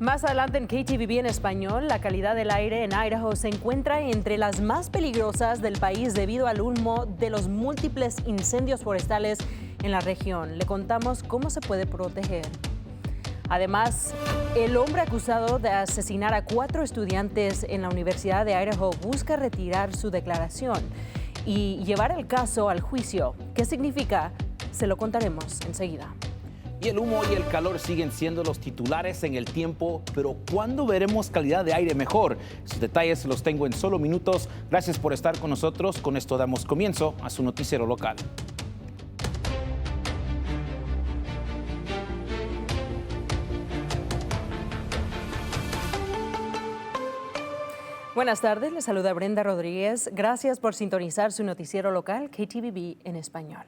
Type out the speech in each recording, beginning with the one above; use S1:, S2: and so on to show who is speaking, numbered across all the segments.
S1: Más adelante en KTVB en español, la calidad del aire en Idaho se encuentra entre las más peligrosas del país debido al humo de los múltiples incendios forestales en la región. Le contamos cómo se puede proteger. Además, el hombre acusado de asesinar a 4 estudiantes en la Universidad de Idaho busca retirar su declaración y llevar el caso al juicio. ¿Qué significa? Se lo contaremos enseguida.
S2: Y el humo y el calor siguen siendo los titulares en el tiempo, pero ¿cuándo veremos calidad de aire mejor? Esos detalles los tengo en solo minutos. Gracias por estar con nosotros. Con esto damos comienzo a su noticiero local.
S1: Buenas tardes, les saluda Brenda Rodríguez. Gracias por sintonizar su noticiero local KTVB en español.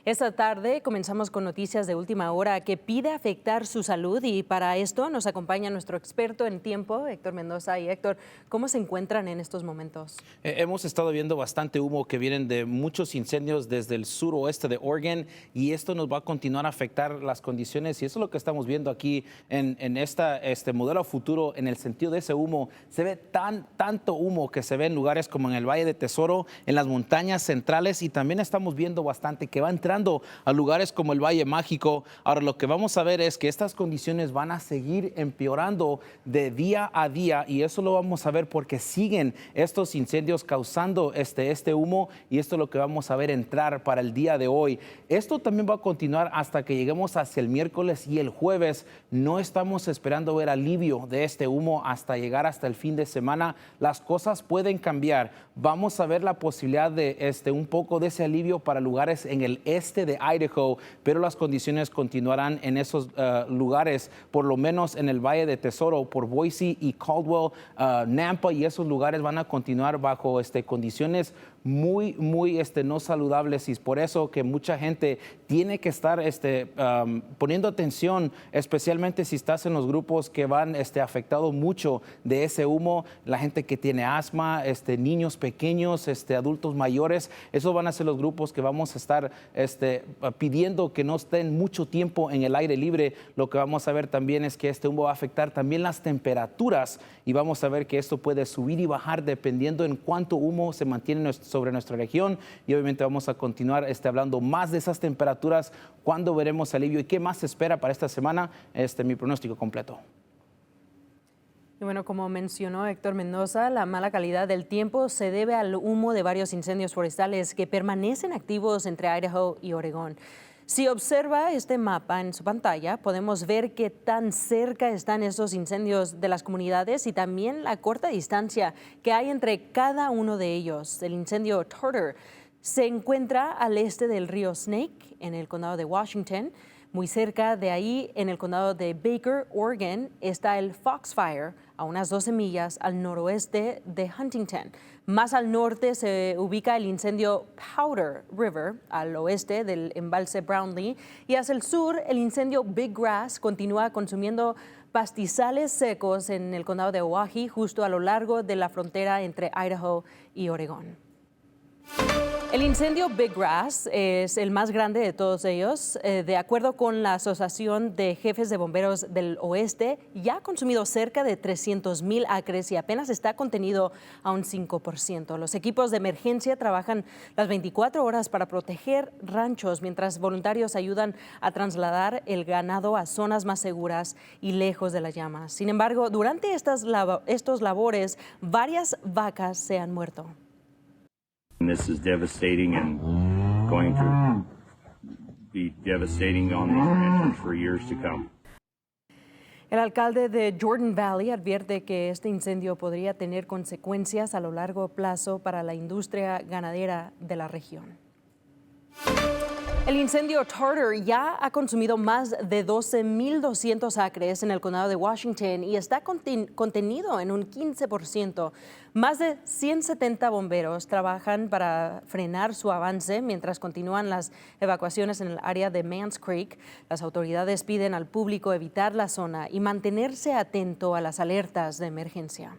S1: Esta tarde comenzamos con noticias de última hora que pide afectar su salud y para esto nos acompaña nuestro experto en tiempo, Héctor Mendoza. Y Héctor, ¿cómo se encuentran en estos momentos? Hemos estado viendo bastante humo que vienen de muchos incendios desde el suroeste de Oregon y esto nos va a continuar a afectar las condiciones y eso es lo que estamos viendo aquí en este modelo futuro en el sentido de ese humo. Se ve tanto humo que se ve en lugares como en el Valle de Tesoro, en las montañas centrales y también estamos viendo bastante que va entrando a lugares como el Valle Mágico. Ahora lo que vamos a ver es que estas condiciones van a seguir empeorando de día a día y eso lo vamos a ver porque siguen estos incendios causando este humo y esto es lo que vamos a ver entrar para el día de hoy. Esto también va a continuar hasta que lleguemos hacia el miércoles y el jueves. No estamos esperando ver alivio de este humo hasta llegar hasta el fin de semana. Las cosas pueden cambiar. Vamos a ver la posibilidad de un poco de ese alivio para lugares en el este de Idaho, pero las condiciones continuarán en esos lugares, por lo menos en el Valle de Tesoro, por Boise y Caldwell, Nampa y esos lugares van a continuar bajo condiciones muy no saludables y es por eso que mucha gente tiene que estar poniendo atención, especialmente si estás en los grupos que van afectado mucho de ese humo, la gente que tiene asma, niños pequeños, adultos mayores, esos van a ser los grupos que vamos a estar pidiendo que no estén mucho tiempo en el aire libre. Lo que vamos a ver también es que humo va a afectar también las temperaturas y vamos a ver que esto puede subir y bajar dependiendo en cuánto humo se mantiene sobre nuestra región y obviamente vamos a continuar hablando más de esas temperaturas, cuándo veremos alivio y qué más se espera para esta semana, mi pronóstico completo. Y bueno, como mencionó Héctor Mendoza, la mala calidad del tiempo se debe al humo de varios incendios forestales que permanecen activos entre Idaho y Oregón. Si observa este mapa en su pantalla, podemos ver qué tan cerca están esos incendios de las comunidades y también la corta distancia que hay entre cada uno de ellos. El incendio Tartar se encuentra al este del río Snake, en el condado de Washington. Muy cerca de ahí, en el condado de Baker, Oregon, está el Foxfire, a unas 12 millas al noroeste de Huntington. Más al norte se ubica el incendio Powder River, al oeste del embalse Brownlee, y hacia el sur el incendio Big Grass continúa consumiendo pastizales secos en el condado de Oahe, justo a lo largo de la frontera entre Idaho y Oregón. El incendio Big Grass es el más grande de todos ellos. De acuerdo con la Asociación de Jefes de Bomberos del Oeste, ya ha consumido cerca de 300,000 acres y apenas está contenido a un 5%. Los equipos de emergencia trabajan las 24 horas para proteger ranchos, mientras voluntarios ayudan a trasladar el ganado a zonas más seguras y lejos de las llamas. Sin embargo, durante estos labores, varias vacas se han muerto.
S3: This is devastating and going to be devastating on these ranchers for years to come.
S1: El alcalde de Jordan Valley advierte que este incendio podría tener consecuencias a lo largo plazo para la industria ganadera de la región. El incendio Tartar ya ha consumido más de 12,200 acres en el condado de Washington y está contenido en un 15%. Más de 170 bomberos trabajan para frenar su avance mientras continúan las evacuaciones en el área de Mans Creek. Las autoridades piden al público evitar la zona y mantenerse atento a las alertas de emergencia.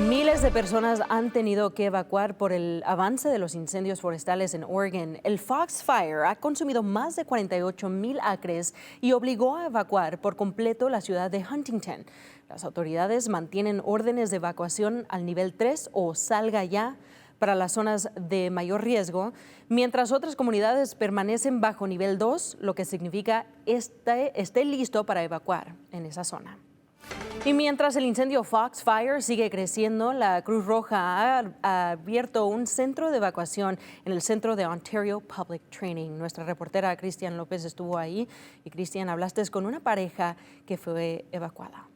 S1: Miles de personas han tenido que evacuar por el avance de los incendios forestales en Oregon. El Fox Fire ha consumido más de 48,000 acres y obligó a evacuar por completo la ciudad de Huntington. Las autoridades mantienen órdenes de evacuación al nivel 3 o salga ya para las zonas de mayor riesgo, mientras otras comunidades permanecen bajo nivel 2, lo que significa esté listo para evacuar en esa zona. Y mientras el incendio Fox Fire sigue creciendo, la Cruz Roja ha abierto un centro de evacuación en el centro de Ontario Public Training. Nuestra reportera Cristian López estuvo ahí y Cristian, hablaste con una pareja que fue evacuada.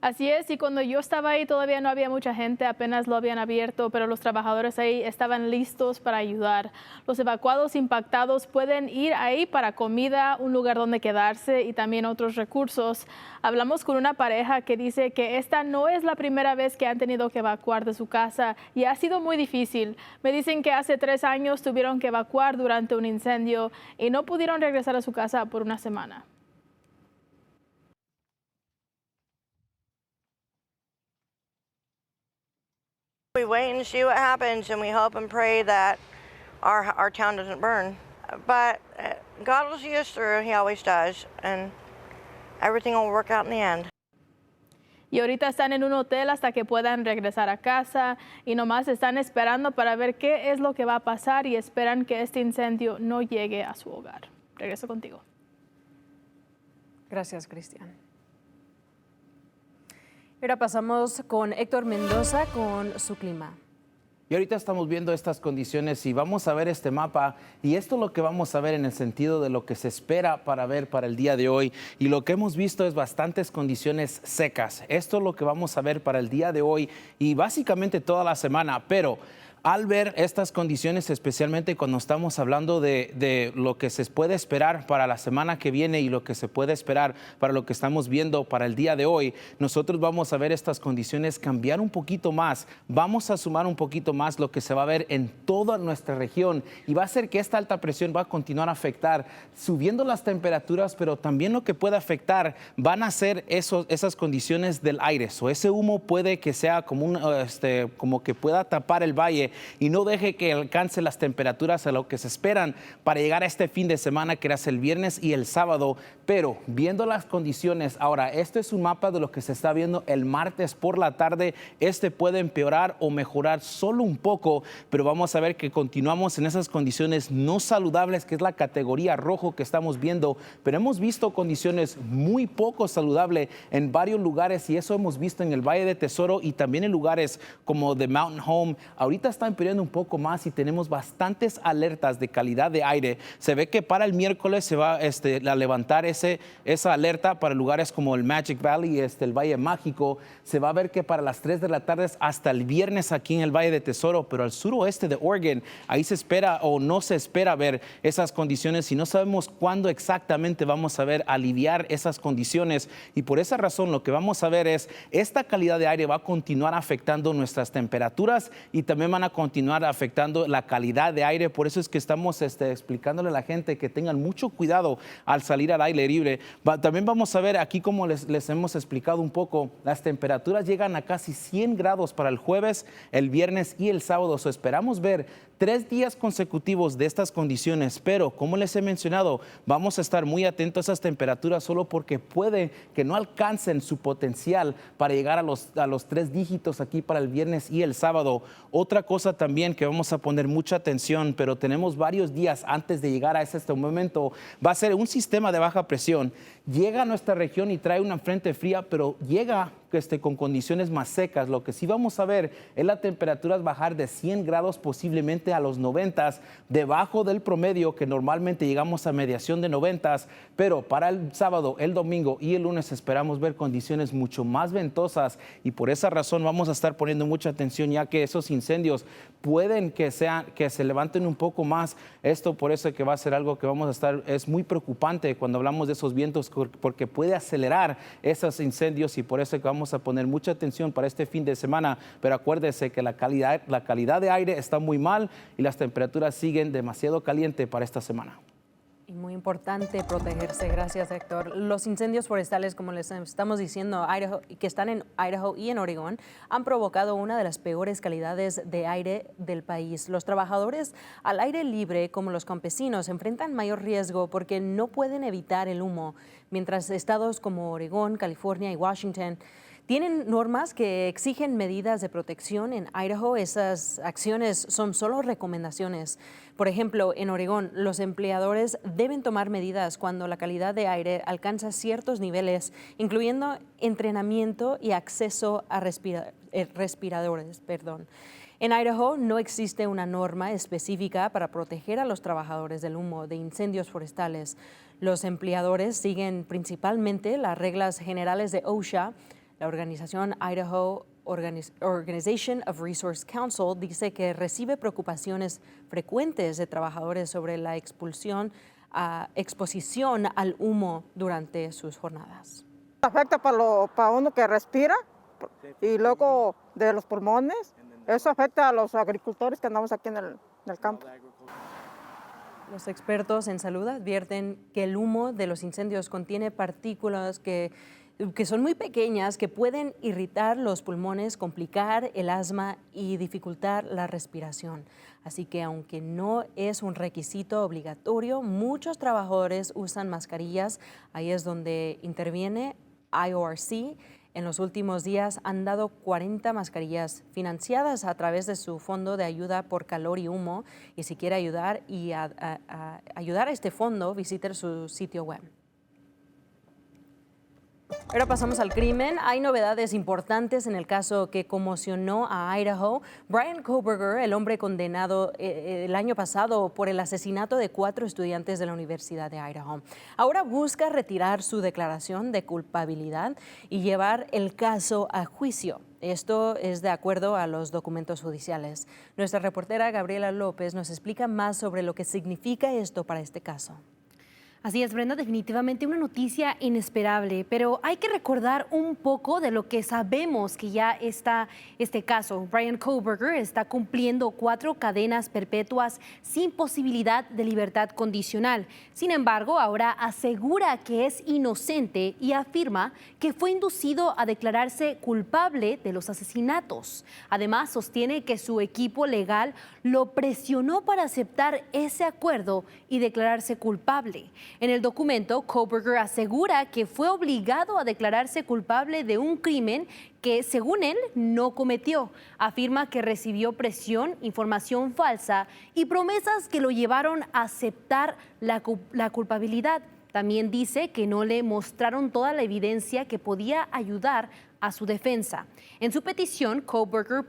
S4: Así es, y cuando yo estaba ahí todavía no había mucha gente, apenas lo habían abierto, pero los trabajadores ahí estaban listos para ayudar. Los evacuados impactados pueden ir ahí para comida, un lugar donde quedarse y también otros recursos. Hablamos con una pareja que dice que esta no es la primera vez que han tenido que evacuar de su casa y ha sido muy difícil. Me dicen que hace 3 años tuvieron que evacuar durante un incendio y no pudieron regresar a su casa por una semana.
S5: We wait and see what happens, and we hope and pray that our town doesn't burn. But God will see us through. He always does, and everything will work out in the end.
S4: Y ahorita están en un hotel hasta que puedan regresar a casa y nomás están esperando para ver qué es lo que va a pasar y esperan que este incendio no llegue a su hogar. Regreso contigo.
S1: Gracias, Cristian. Ahora pasamos con Héctor Mendoza con su clima.
S2: Y ahorita estamos viendo estas condiciones y vamos a ver este mapa y esto es lo que vamos a ver en el sentido de lo que se espera para ver para el día de hoy. Y lo que hemos visto es bastantes condiciones secas. Esto es lo que vamos a ver para el día de hoy y básicamente toda la semana, pero al ver estas condiciones, especialmente cuando estamos hablando de lo que se puede esperar para la semana que viene y lo que se puede esperar para lo que estamos viendo para el día de hoy, nosotros vamos a ver estas condiciones cambiar un poquito más. Vamos a sumar un poquito más lo que se va a ver en toda nuestra región y va a hacer que esta alta presión va a continuar a afectar, subiendo las temperaturas, pero también lo que puede afectar van a ser esas condiciones del aire. Ese humo puede que sea como que pueda tapar el valle y no deje que alcance las temperaturas a lo que se esperan para llegar a este fin de semana, que era el viernes y el sábado. Pero viendo las condiciones, ahora, este es un mapa de lo que se está viendo el martes por la tarde. Este puede empeorar o mejorar solo un poco, pero vamos a ver que continuamos en esas condiciones no saludables, que es la categoría rojo que estamos viendo, pero hemos visto condiciones muy poco saludables en varios lugares y eso hemos visto en el Valle de Tesoro y también en lugares como The Mountain Home. Ahorita está empeorando un poco más y tenemos bastantes alertas de calidad de aire. Se ve que para el miércoles se va a levantar esa alerta para lugares como el Magic Valley, el Valle Mágico. Se va a ver que para las 3 de la tarde hasta el viernes aquí en el Valle de Tesoro, pero al suroeste de Oregon, ahí se espera o no se espera ver esas condiciones y no sabemos cuándo exactamente vamos a ver aliviar esas condiciones y por esa razón lo que vamos a ver es esta calidad de aire va a continuar afectando nuestras temperaturas y también van a continuar afectando la calidad de aire. Por eso es que estamos explicándole a la gente que tengan mucho cuidado al salir al aire libre. También vamos a ver aquí, como les hemos explicado un poco, las temperaturas llegan a casi 100 grados para el jueves, el viernes y el sábado. Esperamos ver 3 días consecutivos de estas condiciones, pero como les he mencionado, vamos a estar muy atentos a esas temperaturas solo porque puede que no alcancen su potencial para llegar a los 3 dígitos aquí para el viernes y el sábado. Otra cosa también que vamos a poner mucha atención, pero tenemos varios días antes de llegar a este momento, va a ser un sistema de baja presión. Llega a nuestra región y trae una frente fría, pero llega con condiciones más secas. Lo que sí vamos a ver es las temperaturas bajar de 100 grados posiblemente a los 90, debajo del promedio que normalmente llegamos a mediación de 90, pero para el sábado, el domingo y el lunes esperamos ver condiciones mucho más ventosas y por esa razón vamos a estar poniendo mucha atención, ya que esos incendios pueden que se levanten un poco más. Esto por eso que va a ser algo que vamos a estar, es muy preocupante cuando hablamos de esos vientos porque puede acelerar esos incendios y por eso que vamos a poner mucha atención para este fin de semana, pero acuérdese que la calidad de aire está muy mal y las temperaturas siguen demasiado caliente para esta semana.
S1: Y muy importante protegerse. Gracias, Héctor. Los incendios forestales, como les estamos diciendo, que están en Idaho y en Oregón, han provocado una de las peores calidades de aire del país. Los trabajadores al aire libre, como los campesinos, enfrentan mayor riesgo porque no pueden evitar el humo, mientras estados como Oregón, California y Washington tienen normas que exigen medidas de protección. En Idaho, esas acciones son solo recomendaciones. Por ejemplo, en Oregón, los empleadores deben tomar medidas cuando la calidad de aire alcanza ciertos niveles, incluyendo entrenamiento y acceso a respiradores. En Idaho no existe una norma específica para proteger a los trabajadores del humo de incendios forestales. Los empleadores siguen principalmente las reglas generales de OSHA. La organización Idaho Organization of Resource Council dice que recibe preocupaciones frecuentes de trabajadores sobre la exposición al humo durante sus jornadas.
S6: Afecta para uno que respira y luego de los pulmones. Eso afecta a los agricultores que andamos aquí en el campo.
S1: Los expertos en salud advierten que el humo de los incendios contiene partículas que son muy pequeñas, que pueden irritar los pulmones, complicar el asma y dificultar la respiración. Así que aunque no es un requisito obligatorio, muchos trabajadores usan mascarillas. Ahí es donde interviene IORC. En los últimos días han dado 40 mascarillas financiadas a través de su fondo de ayuda por calor y humo. Y si quiere ayudar ayudar a este fondo, visite su sitio web. Ahora pasamos al crimen. Hay novedades importantes en el caso que conmocionó a Idaho. Brian Kohberger, el hombre condenado el año pasado por el asesinato de 4 estudiantes de la Universidad de Idaho, ahora busca retirar su declaración de culpabilidad y llevar el caso a juicio. Esto es de acuerdo a los documentos judiciales. Nuestra reportera Gabriela López nos explica más sobre lo que significa esto para este caso.
S7: Así es, Brenda, definitivamente una noticia inesperable, pero hay que recordar un poco de lo que sabemos que ya está este caso. Brian Kohberger está cumpliendo 4 cadenas perpetuas sin posibilidad de libertad condicional. Sin embargo, ahora asegura que es inocente y afirma que fue inducido a declararse culpable de los asesinatos. Además, sostiene que su equipo legal lo presionó para aceptar ese acuerdo y declararse culpable. En el documento, Kohberger asegura que fue obligado a declararse culpable de un crimen que, según él, no cometió. Afirma que recibió presión, información falsa y promesas que lo llevaron a aceptar la culpabilidad. También dice que no le mostraron toda la evidencia que podía ayudar a su defensa. En su petición, Kohberger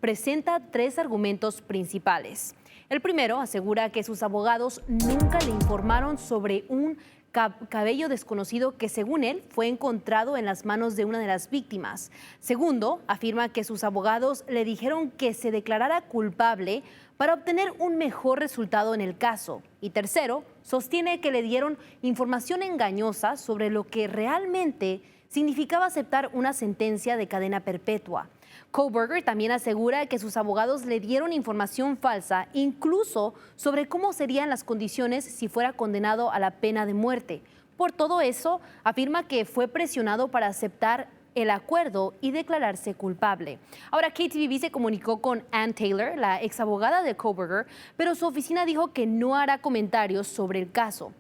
S7: presenta 3 argumentos principales. El primero asegura que sus abogados nunca le informaron sobre un cabello desconocido que, según él, fue encontrado en las manos de una de las víctimas. Segundo, afirma que sus abogados le dijeron que se declarara culpable para obtener un mejor resultado en el caso. Y tercero, sostiene que le dieron información engañosa sobre lo que realmente significaba aceptar una sentencia de cadena perpetua. Kohberger también asegura que sus abogados le dieron información falsa, incluso sobre cómo serían las condiciones si fuera condenado a la pena de muerte. Por todo eso, afirma que fue presionado para aceptar el acuerdo y declararse culpable. Ahora, KTVB se comunicó con Ann Taylor, la exabogada de Kohberger, pero su oficina dijo que no hará comentarios sobre el caso.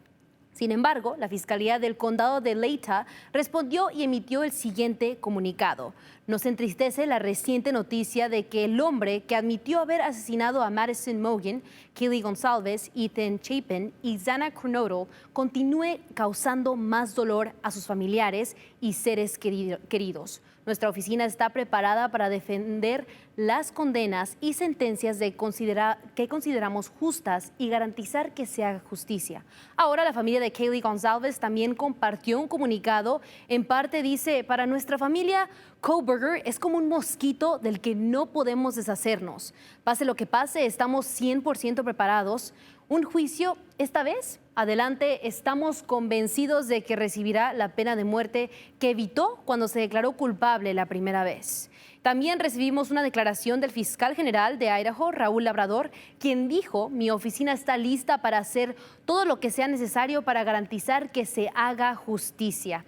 S7: Sin embargo, la Fiscalía del Condado de Leita respondió y emitió el siguiente comunicado. Nos entristece la reciente noticia de que el hombre que admitió haber asesinado a Madison Mogen, Kaylee González, Ethan Chapin y Zana Kronodle continúe causando más dolor a sus familiares y seres queridos. Nuestra oficina está preparada para defender las condenas y sentencias que consideramos justas y garantizar que se haga justicia. Ahora, la familia de Kaylee González también compartió un comunicado. En parte dice, para nuestra familia, Kohberger es como un mosquito del que no podemos deshacernos. Pase lo que pase, estamos 100% preparados. un juicio esta vez. Adelante, estamos convencidos de que recibirá la pena de muerte que evitó cuando se declaró culpable la primera vez. También recibimos una declaración del fiscal general de Idaho, Raúl Labrador, quien dijo: mi oficina está lista para hacer todo lo que sea necesario para garantizar que se haga justicia.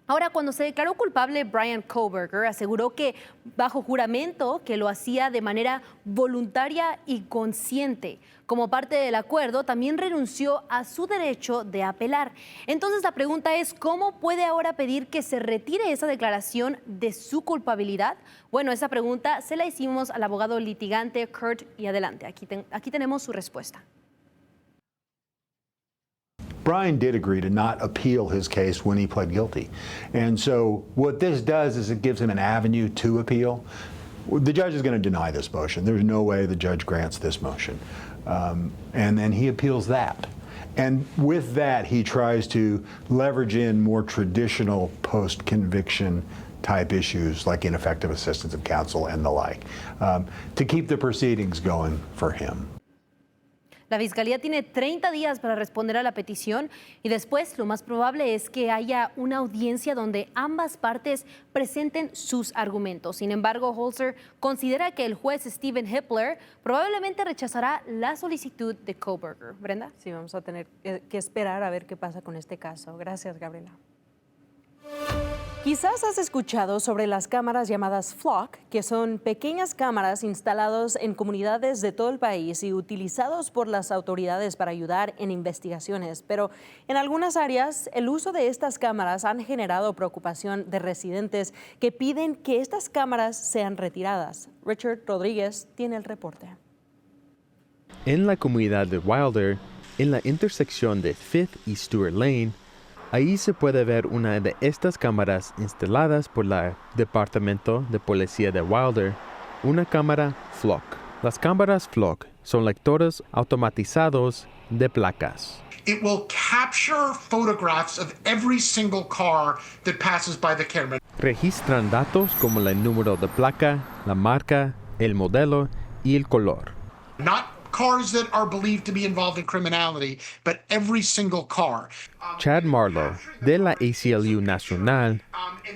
S7: Ahora, cuando se declaró culpable, Brian Kohberger aseguró que bajo juramento que lo hacía de manera voluntaria y consciente. Como parte del acuerdo, también renunció a su derecho de apelar. Entonces la pregunta es, ¿cómo puede ahora pedir que se retire esa declaración de su culpabilidad? Bueno, esa pregunta se la hicimos al abogado litigante Kurt y adelante. Aquí tenemos su respuesta.
S8: Brian did agree to not appeal his case when he pled guilty. And so what this does is it gives him an avenue to appeal. The judge is going to deny this motion. There's no way the judge grants this motion. And then he appeals that. And with that, he tries to leverage in more traditional post-conviction type issues like ineffective assistance of counsel and the like, to keep the proceedings going for him.
S7: La Fiscalía tiene 30 días para responder a la petición y después lo más probable es que haya una audiencia donde ambas partes presenten sus argumentos. Sin embargo, Holzer considera que el juez Stephen Hippler probablemente rechazará la solicitud de Kohberger. Brenda.
S1: Sí, vamos a tener que esperar a ver qué pasa con este caso. Gracias, Gabriela. Quizás has escuchado sobre las cámaras llamadas Flock, que son pequeñas cámaras instaladas en comunidades de todo el país y utilizados por las autoridades para ayudar en investigaciones. Pero en algunas áreas, el uso de estas cámaras han generado preocupación de residentes que piden que estas cámaras sean retiradas. Richard Rodríguez tiene el reporte.
S9: En la comunidad de Wilder, en la intersección de Fifth y Stewart Lane, ahí se puede ver una de estas cámaras instaladas por el Departamento de Policía de Wilder, una cámara Flock. Las cámaras Flock son lectores automatizados de placas.
S10: It will capture photographs of every single car that passes by the camera.
S9: Registran datos como el número de placa, la marca, el modelo y el color.
S10: Not cars that are believed to be involved in criminality, but every single car.
S9: Chad Marlowe, de la ACLU Nacional,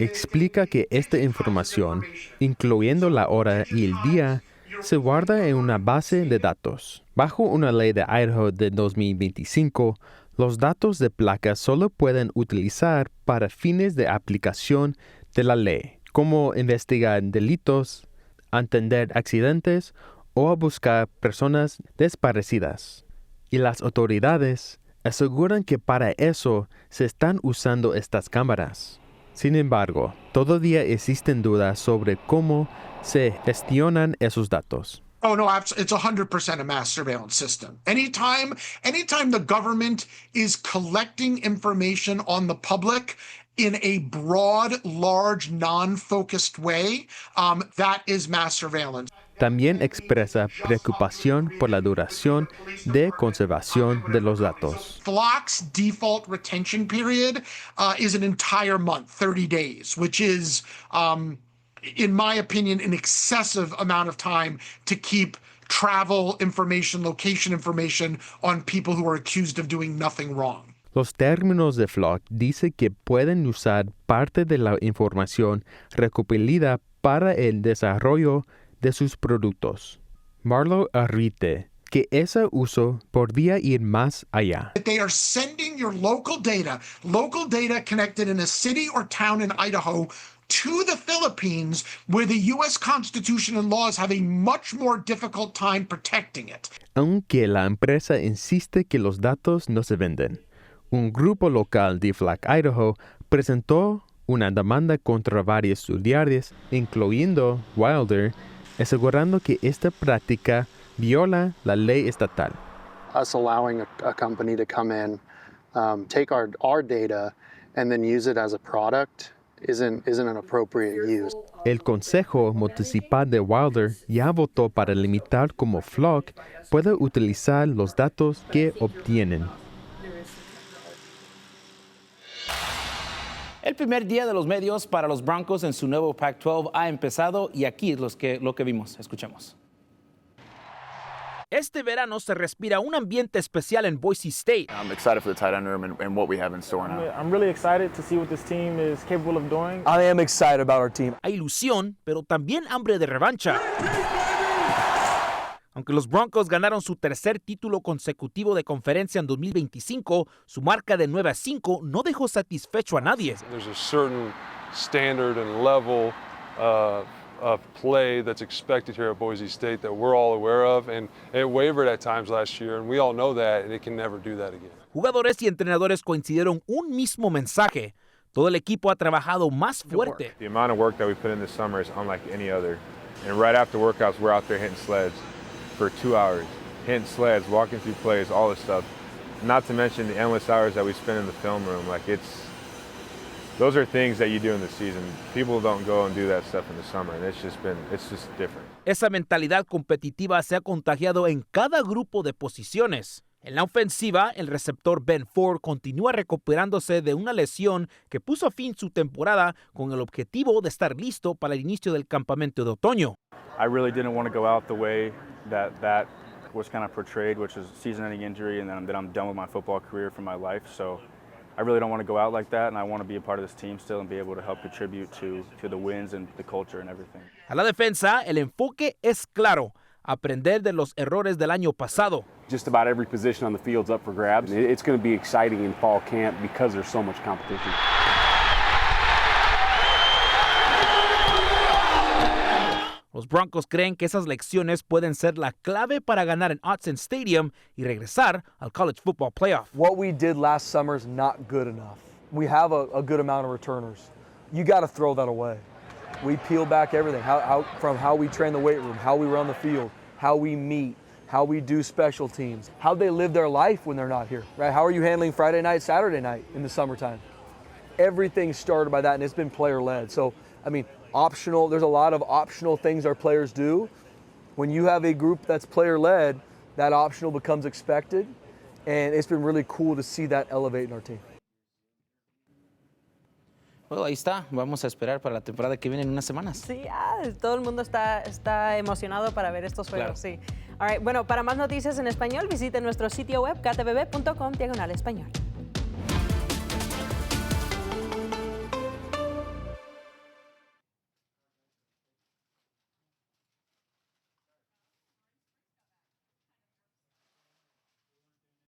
S9: explica que esta información, incluyendo la hora y el día, se guarda en una base de datos. Bajo una ley de Idaho de 2025, los datos de placas solo pueden utilizar para fines de aplicación de la ley, como investigar delitos, atender accidentes o a buscar personas desaparecidas. Y las autoridades aseguran que para eso se están usando estas cámaras. Sin embargo, todavía existen dudas sobre cómo se gestionan esos datos.
S10: Oh no, it's 100% a mass surveillance system. Anytime the government is collecting information on the public in a broad, large, non-focused way, that is mass surveillance.
S9: También expresa preocupación por la duración de conservación de los datos.
S10: Flock's default retention period is an entire month, 30 days, which is, in my opinion, an excessive amount of time to keep travel information, location information on people who are accused of doing nothing wrong.
S9: Los términos de Flock dicen que pueden usar parte de la información recopilada para el desarrollo de sus productos. Marlowe admite que ese uso podría ir más allá.
S10: They are sending your local data connected in a city or town in Idaho to the Philippines, where the U.S. Constitution and laws have a much more difficult time protecting it.
S9: Aunque la empresa insiste que los datos no se venden, un grupo local de Flock, Idaho, presentó una demanda contra varias subsidiarias, incluyendo Wilder, asegurando que esta práctica viola la ley estatal.
S11: Us allowing a company to come in, take our data, and then use it as a product isn't an appropriate use.
S9: El Consejo Municipal de Wilder ya votó para limitar cómo Flock puede utilizar los datos que obtienen.
S2: El primer día de los medios para los Broncos en su nuevo Pac-12 ha empezado y aquí es lo que vimos. Escuchemos. Este verano se respira un ambiente especial en Boise State.
S12: I'm excited for the tight end room and what we have in store now.
S13: I'm really excited to see what this team is capable of doing.
S14: I am excited about our team.
S2: Hay ilusión, pero también hambre de revancha. Aunque los Broncos ganaron su tercer título consecutivo de conferencia en 2025, su marca de 9-5 no dejó satisfecho a nadie.
S15: There's a certain standard and level of play that's expected here at Boise State that we're all aware of, and it wavered at times last year, and we all know that, and it can never do that again.
S2: Jugadores y entrenadores coincidieron un mismo mensaje. Todo el equipo ha trabajado más fuerte.
S16: The amount of work that we put in this summer is unlike any other. And right after workouts, we're out there hitting sleds for 2 hours, hitting sleds, walking through plays, all this stuff. Not to mention the endless hours that we spend in the film room. Those are things that you do in the season. People don't go and do that stuff in the summer, and it's just different.
S2: Esa mentalidad competitiva se ha contagiado en cada grupo de posiciones. En la ofensiva, el receptor Ben Ford continúa recuperándose de una lesión que puso fin su temporada con el objetivo de estar listo para el inicio del campamento de otoño.
S17: I really didn't want to go out the way that was kind of portrayed, which is season-ending injury, and then I'm done with my football career for my life. So I really don't want to go out like that, and I want to be a part of this team still and be able to help contribute to the wins and the culture and everything.
S2: A la defensa, el enfoque es claro: aprender de los errores del año pasado.
S18: Just about every position on the field's up for grabs. It's going to be exciting in fall camp because there's so much competition.
S2: Los Broncos creen que esas lecciones pueden ser la clave para ganar en Autzen Stadium y regresar al College Football Playoff.
S14: What we did last summer is not good enough. We have a good amount of returners. You got to throw that away. We peel back everything, from how we train the weight room, how we run the field, how we meet, how we do special teams, how they live their life when they're not here, right? How are you handling Friday night, Saturday night in the summertime? Everything started by that, and it's been player-led. So, optional, there's a lot of optional things our players do. When you have a group that's player-led, that optional becomes expected, and it's been really cool to see that elevate in our team.
S2: Bueno, ahí está. Vamos a esperar para la temporada que viene en unas semanas.
S1: Sí, todo el mundo está emocionado para ver estos juegos,
S2: Claro.
S1: sí. All right, bueno, para más noticias en español, visite nuestro sitio web ktvb.com/español.